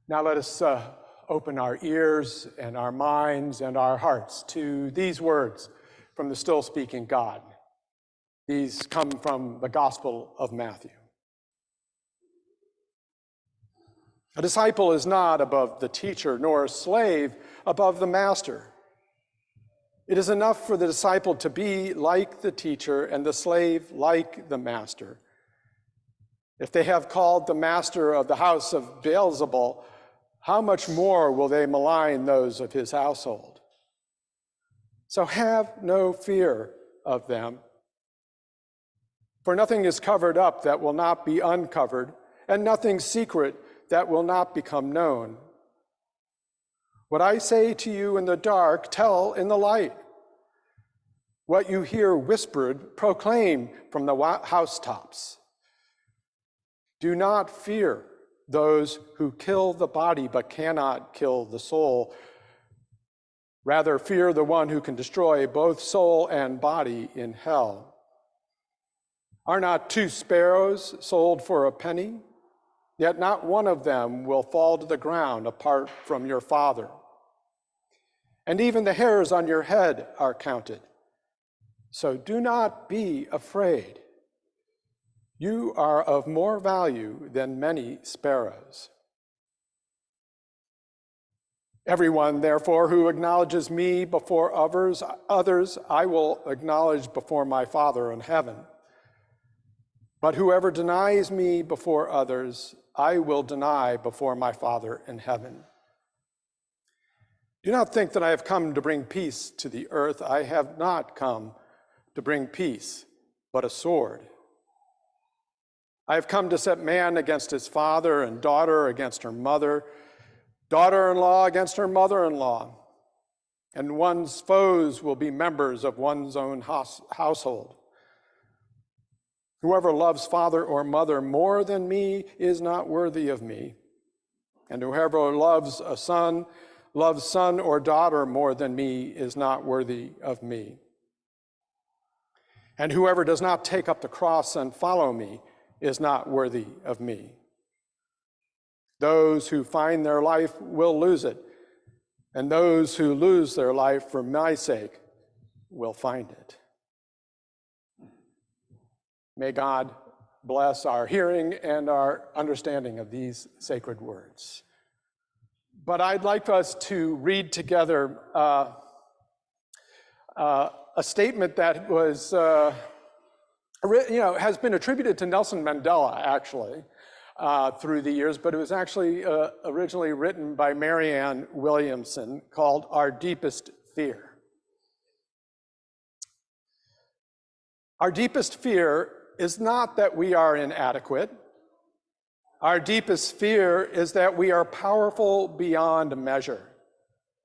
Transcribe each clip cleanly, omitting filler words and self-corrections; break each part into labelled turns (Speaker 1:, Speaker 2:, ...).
Speaker 1: Now let us open our ears and our minds and our hearts to these words from the still speaking God. These come from the Gospel of Matthew. A disciple is not above the teacher, nor a slave above the master. It is enough for the disciple to be like the teacher and the slave like the master. If they have called the master of the house of Beelzebul, how much more will they malign those of his household? So have no fear of them. For nothing is covered up that will not be uncovered, and nothing secret that will not become known. What I say to you in the dark, tell in the light. What you hear whispered, proclaim from the housetops. Do not fear those who kill the body but cannot kill the soul. Rather, fear the one who can destroy both soul and body in hell. Are not 2 sparrows sold for a penny? Yet not one of them will fall to the ground apart from your Father. And even the hairs on your head are counted. So do not be afraid. You are of more value than many sparrows. Everyone, therefore, who acknowledges me before others, I will acknowledge before my Father in heaven. But whoever denies me before others, I will deny before my Father in heaven. Do not think that I have come to bring peace to the earth. I have not come to bring peace, but a sword. I have come to set man against his father, and daughter against her mother, daughter-in-law against her mother-in-law, and one's foes will be members of one's own household. Whoever loves father or mother more than me is not worthy of me, and whoever loves son or daughter more than me is not worthy of me. And whoever does not take up the cross and follow me is not worthy of me. Those who find their life will lose it, and those who lose their life for my sake will find it. May God bless our hearing and our understanding of these sacred words. But I'd like us to read together a statement that was, has been attributed to Nelson Mandela, actually, through the years, but it was actually originally written by Marianne Williamson, called Our Deepest Fear. Our deepest fear is not that we are inadequate. Our deepest fear is that we are powerful beyond measure.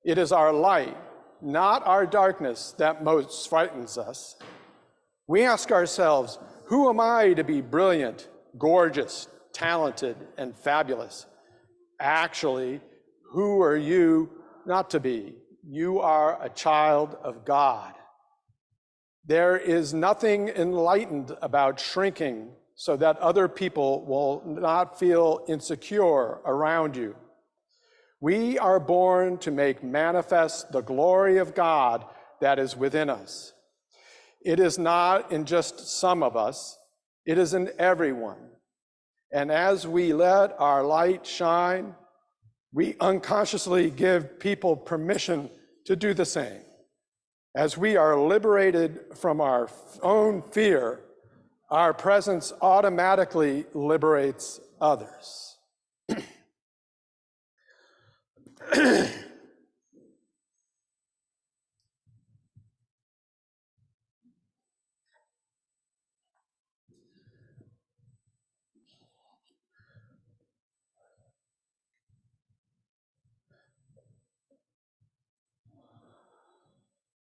Speaker 1: It is our light, not our darkness, that most frightens us. We ask ourselves, who am I to be brilliant, gorgeous, talented, and fabulous? Actually, who are you not to be? You are a child of God. There is nothing enlightened about shrinking so that other people will not feel insecure around you. We are born to make manifest the glory of God that is within us. It is not in just some of us, it is in everyone. And as we let our light shine, we unconsciously give people permission to do the same. As we are liberated from our own fear, our presence automatically liberates others.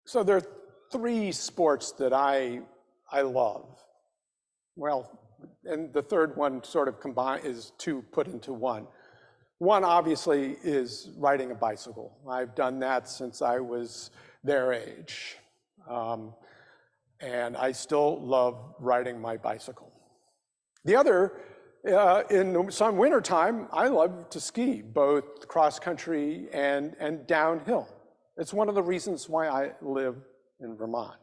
Speaker 1: So there are 3 sports that I love. Well, and the third one sort of is 2 put into one. One obviously is riding a bicycle. I've done that since I was their age. And I still love riding my bicycle. The other In some wintertime, I love to ski, both cross country and downhill. It's one of the reasons why I live in Vermont.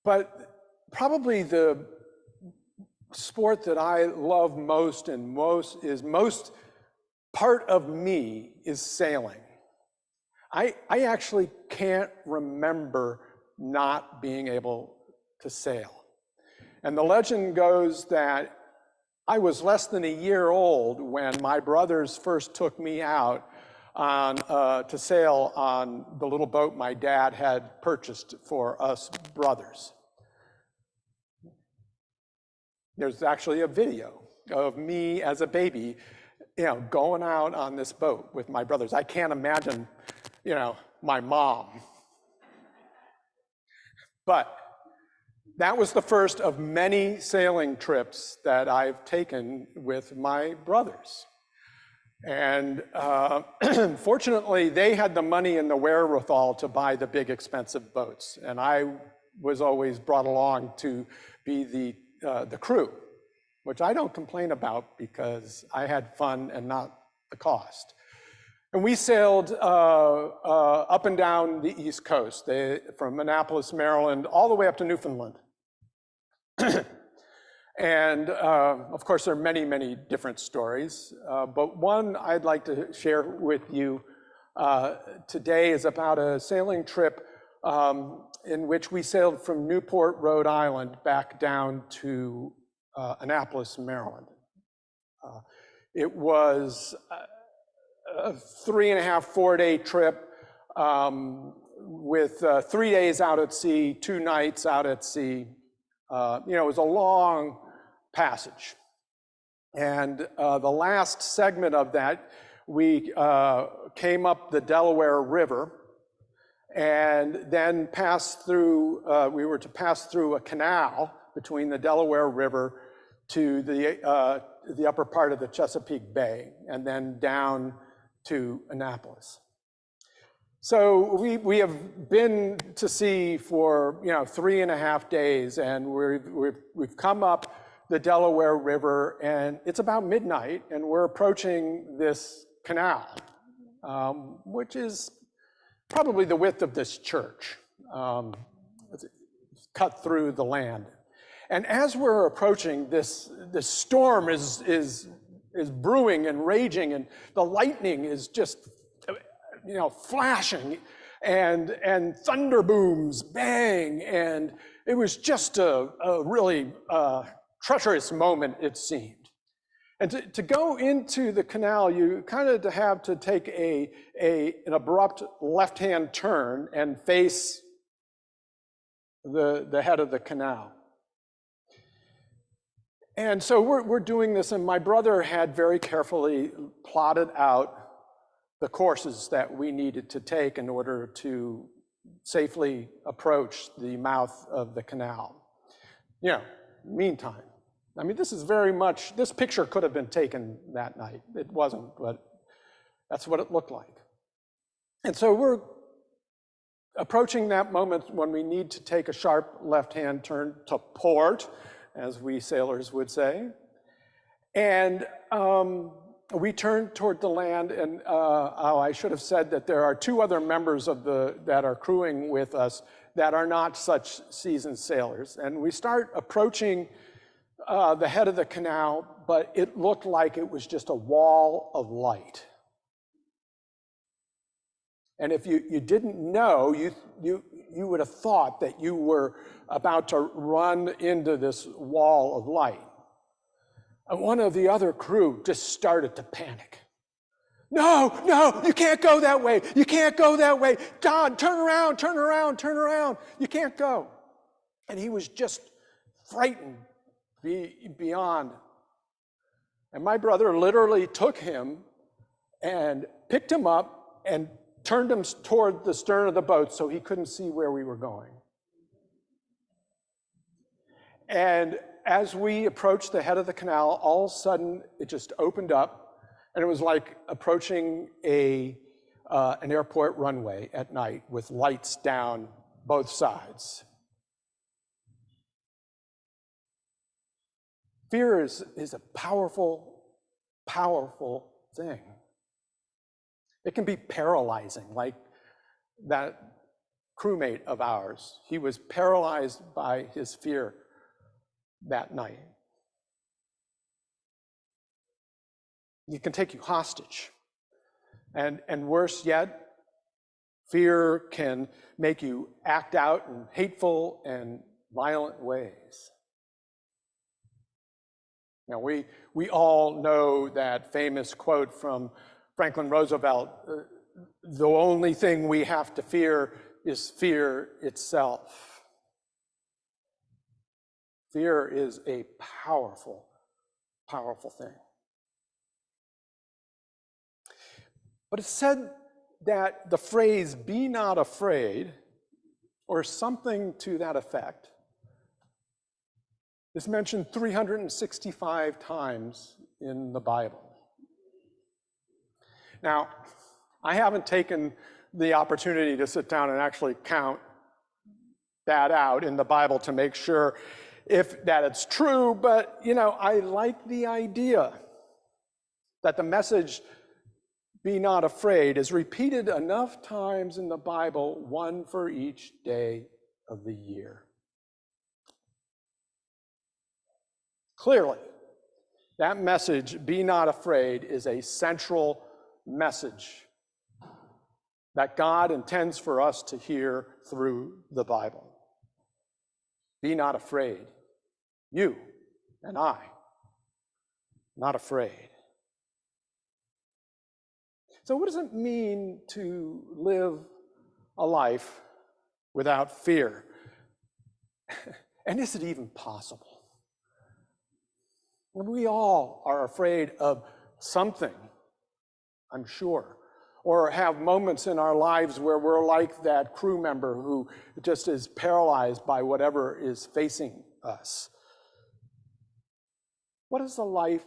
Speaker 1: But probably the sport that I love most and most part of me is sailing. I actually can't remember not being able to sail. And the legend goes that I was less than a year old when my brothers first took me out to sail on the little boat my dad had purchased for us brothers. There's actually a video of me as a baby, going out on this boat with my brothers. I can't imagine, my mom. But that was the first of many sailing trips that I've taken with my brothers. And fortunately, they had the money and the wherewithal to buy the big expensive boats. And I was always brought along to be the crew, which I don't complain about because I had fun and not the cost. And we sailed up and down the East Coast, from Annapolis, Maryland, all the way up to Newfoundland. And of course, there are many, many different stories, but one I'd like to share with you today is about a sailing trip in which we sailed from Newport, Rhode Island, back down to Annapolis, Maryland. It was a 3.5, 4-day trip with 3 days out at sea, 2 nights out at sea. It was a long passage. And the last segment of that, we came up the Delaware River and then passed through, we were to pass through a canal between the Delaware River to the upper part of the Chesapeake Bay and then down to Annapolis. So we have been to sea for 3.5 days, and we've come up the Delaware River, and it's about midnight, and we're approaching this canal, which is probably the width of this church, cut through the land. And as we're approaching, this storm is brewing and raging, and the lightning is just flashing, and thunder booms bang, and it was just a really treacherous moment, it seemed. And to go into the canal, you kind of have to take an abrupt left-hand turn and face the head of the canal. And so we're doing this, and my brother had very carefully plotted out the courses that we needed to take in order to safely approach the mouth of the canal. Meantime, I mean, this picture could have been taken that night. It wasn't, but that's what it looked like. And so we're approaching that moment when we need to take a sharp left-hand turn to port, as we sailors would say. And we turned toward the land, and I should have said that there are 2 other members that are crewing with us that are not such seasoned sailors. And we start approaching the head of the canal, but it looked like it was just a wall of light. And if you didn't know, you would have thought that you were about to run into this wall of light. And one of the other crew just started to panic. No, you can't go that way. You can't go that way. Don, turn around, turn around, turn around. You can't go. And he was just frightened beyond. And my brother literally took him and picked him up and turned him toward the stern of the boat so he couldn't see where we were going. And as we approached the head of the canal, all of a sudden it just opened up, and it was like approaching an airport runway at night with lights down both sides. Fear is a powerful, powerful thing. It can be paralyzing, like that crewmate of ours. He was paralyzed by his fear that night. It can take you hostage. And worse yet, fear can make you act out in hateful and violent ways. Now, we all know that famous quote from Franklin Roosevelt, the only thing we have to fear is fear itself. Fear is a powerful, powerful thing. But it's said that the phrase, "be not afraid," or something to that effect, is mentioned 365 times in the Bible. Now, I haven't taken the opportunity to sit down and actually count that out in the Bible to make sure if that it's true, but I like the idea that the message, "be not afraid," is repeated enough times in the Bible, one for each day of the year. Clearly, that message, "be not afraid," is a central message that God intends for us to hear through the Bible. Be not afraid. You and I, not afraid. So what does it mean to live a life without fear? And is it even possible? We all are afraid of something, I'm sure, or have moments in our lives where we're like that crew member who just is paralyzed by whatever is facing us. What does a life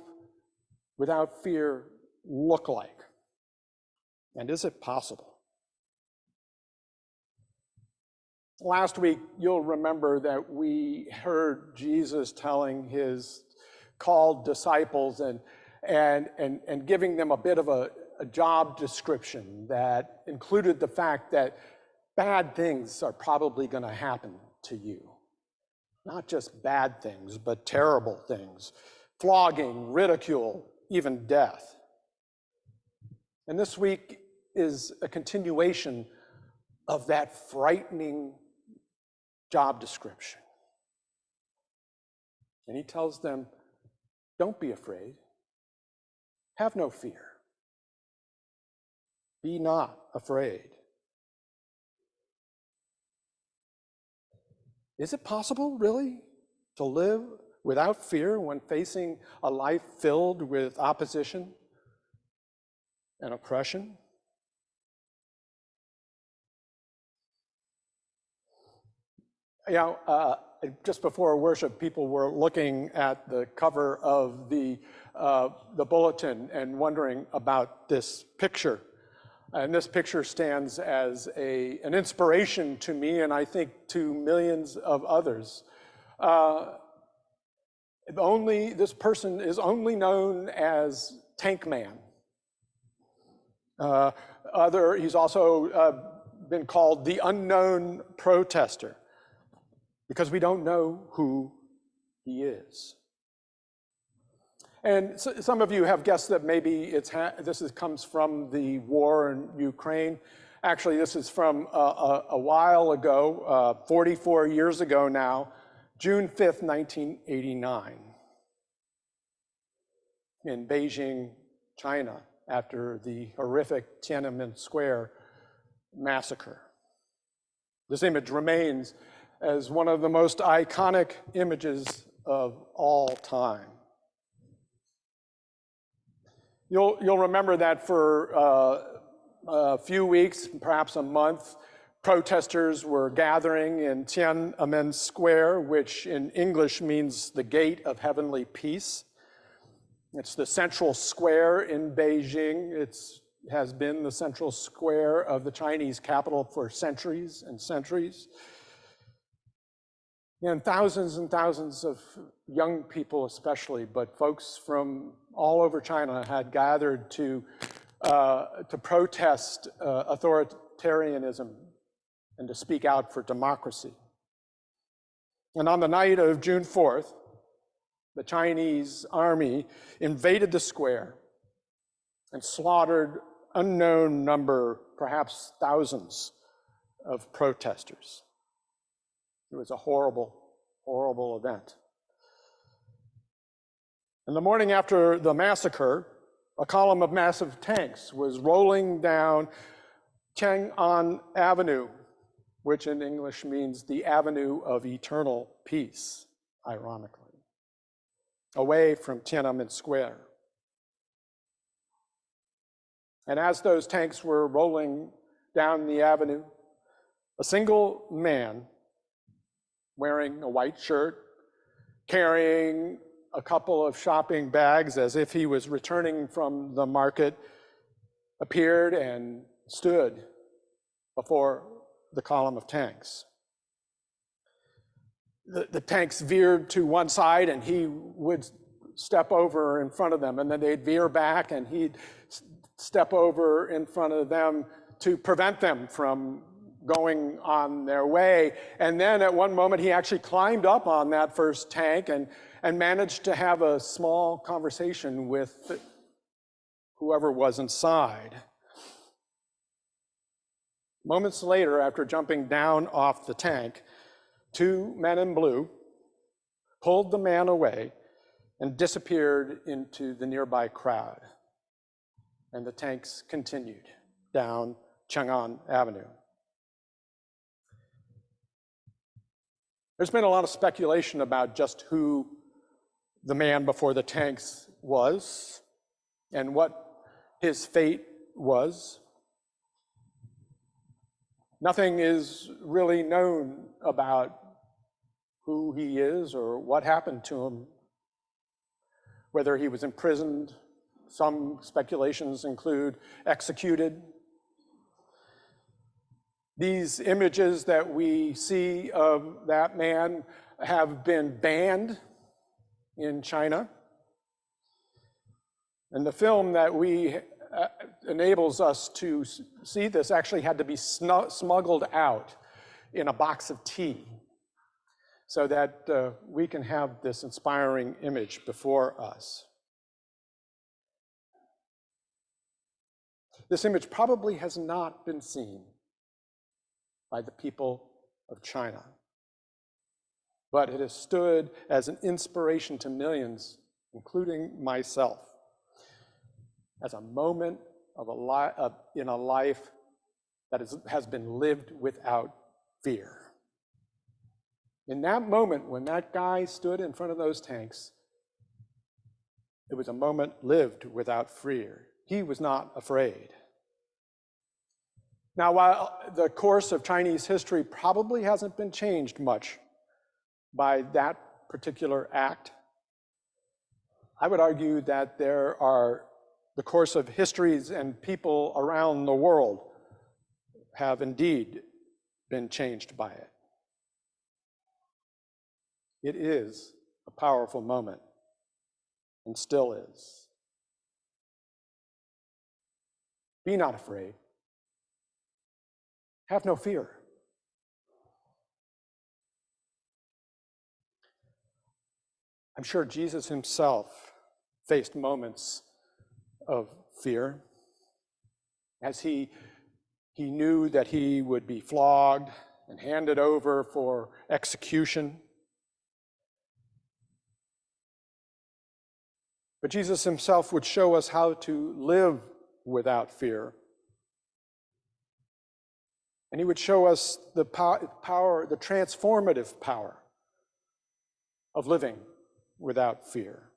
Speaker 1: without fear look like? And is it possible? Last week, you'll remember that we heard Jesus telling his called disciples and giving them a bit of a job description that included the fact that bad things are probably going to happen to you. Not just bad things, but terrible things. Flogging, ridicule, even death. And this week is a continuation of that frightening job description. And he tells them, don't be afraid. Have no fear. Be not afraid. Is it possible, really, to live without fear when facing a life filled with opposition and oppression? Just before worship, people were looking at the cover of the bulletin and wondering about this picture. And this picture stands as an inspiration to me, and I think to millions of others. This person is only known as Tank Man. He's also been called the unknown protester, because we don't know who he is. And some of you have guessed that maybe comes from the war in Ukraine. Actually, this is from a while ago, 44 years ago now, June 5th, 1989, in Beijing, China, after the horrific Tiananmen Square massacre. This image remains as one of the most iconic images of all time. You'll remember that for a few weeks, perhaps a month, protesters were gathering in Tiananmen Square, which in English means the gate of heavenly peace. It's the central square in Beijing. It has been the central square of the Chinese capital for centuries and centuries. And thousands of young people especially, but folks from all over China had gathered to protest authoritarianism and to speak out for democracy. And on the night of June 4th, the Chinese army invaded the square and slaughtered unknown number, perhaps thousands, of protesters. It was a horrible, horrible event. And the morning after the massacre, a column of massive tanks was rolling down Chang'an Avenue, which in English means the Avenue of Eternal Peace, ironically, away from Tiananmen Square. And as those tanks were rolling down the avenue, a single man wearing a white shirt, carrying a couple of shopping bags as if he was returning from the market, appeared and stood before the column of tanks. The tanks veered to one side and he would step over in front of them, and then they'd veer back and he'd step over in front of them to prevent them from going on their way. And then at one moment he actually climbed up on that first tank and managed to have a small conversation with whoever was inside. Moments later, after jumping down off the tank, two men in blue pulled the man away and disappeared into the nearby crowd. And the tanks continued down Chang'an Avenue. There's been a lot of speculation about just who the man before the tanks was and what his fate was. Nothing is really known about who he is or what happened to him, whether he was imprisoned. Some speculations include executed. These images that we see of that man have been banned in China. And the film that enables us to see this actually had to be smuggled out in a box of tea so that we can have this inspiring image before us. This image probably has not been seen by the people of China, but it has stood as an inspiration to millions, including myself, as a moment in a life that has been lived without fear. In that moment, when that guy stood in front of those tanks, it was a moment lived without fear. He was not afraid. Now, while the course of Chinese history probably hasn't been changed much by that particular act, I would argue that the course of histories and people around the world have indeed been changed by it. It is a powerful moment, and still is. Be not afraid. Have no fear. I'm sure Jesus himself faced moments of fear as he knew that he would be flogged and handed over for execution. But Jesus himself would show us how to live without fear. And he would show us the power, the transformative power of living without fear.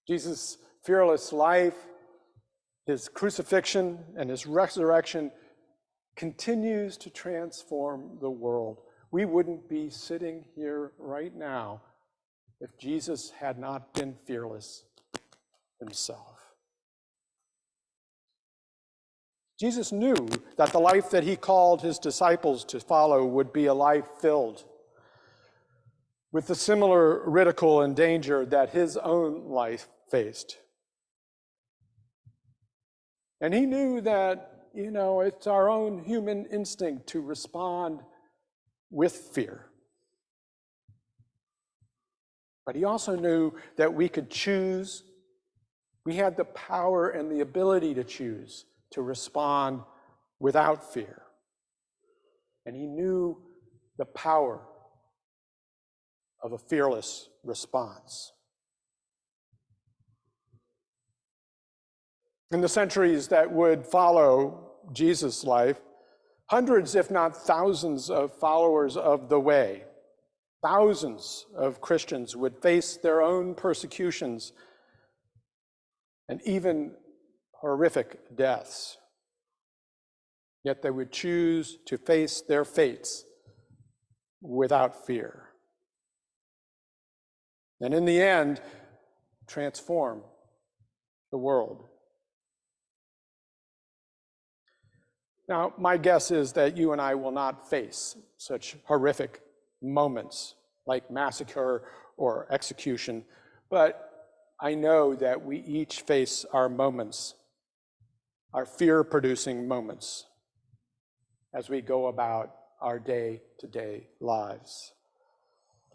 Speaker 1: Jesus' fearless life, his crucifixion, and his resurrection continues to transform the world. We wouldn't be sitting here right now if Jesus had not been fearless himself. Jesus knew that the life that he called his disciples to follow would be a life filled with the similar ridicule and danger that his own life faced. And he knew that, it's our own human instinct to respond with fear. But he also knew that we could choose. We had the power and the ability to choose to respond without fear. And he knew the power of a fearless response. In the centuries that would follow Jesus' life, hundreds, if not thousands, of followers of the way, thousands of Christians would face their own persecutions and even horrific deaths. Yet they would choose to face their fates without fear. And in the end, transform the world. Now, my guess is that you and I will not face such horrific moments like massacre or execution, but I know that we each face our moments, our fear-producing moments, as we go about our day-to-day lives.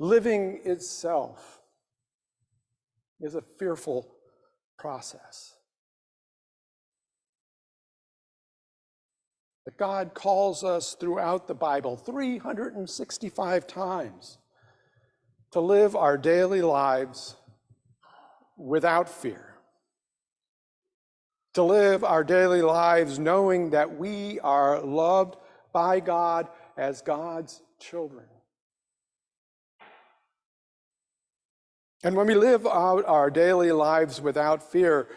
Speaker 1: Living itself is a fearful process. But God calls us throughout the Bible 365 times to live our daily lives without fear. To live our daily lives knowing that we are loved by God as God's children. And when we live out our daily lives without fear,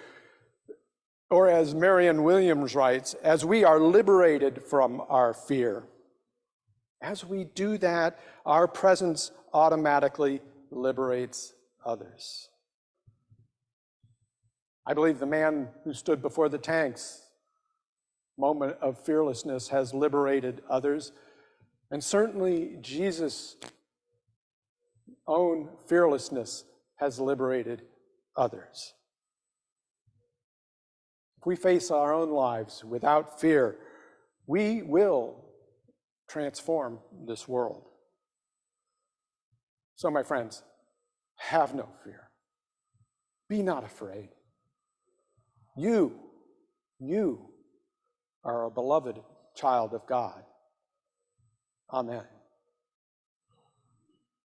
Speaker 1: or as Marianne Williams writes, as we are liberated from our fear, as we do that, our presence automatically liberates others. I believe the man who stood before the tanks, moment of fearlessness, has liberated others. And certainly Jesus' own fearlessness has liberated others. If we face our own lives without fear, we will transform this world. So, my friends, have no fear. Be not afraid. You are a beloved child of God. Amen.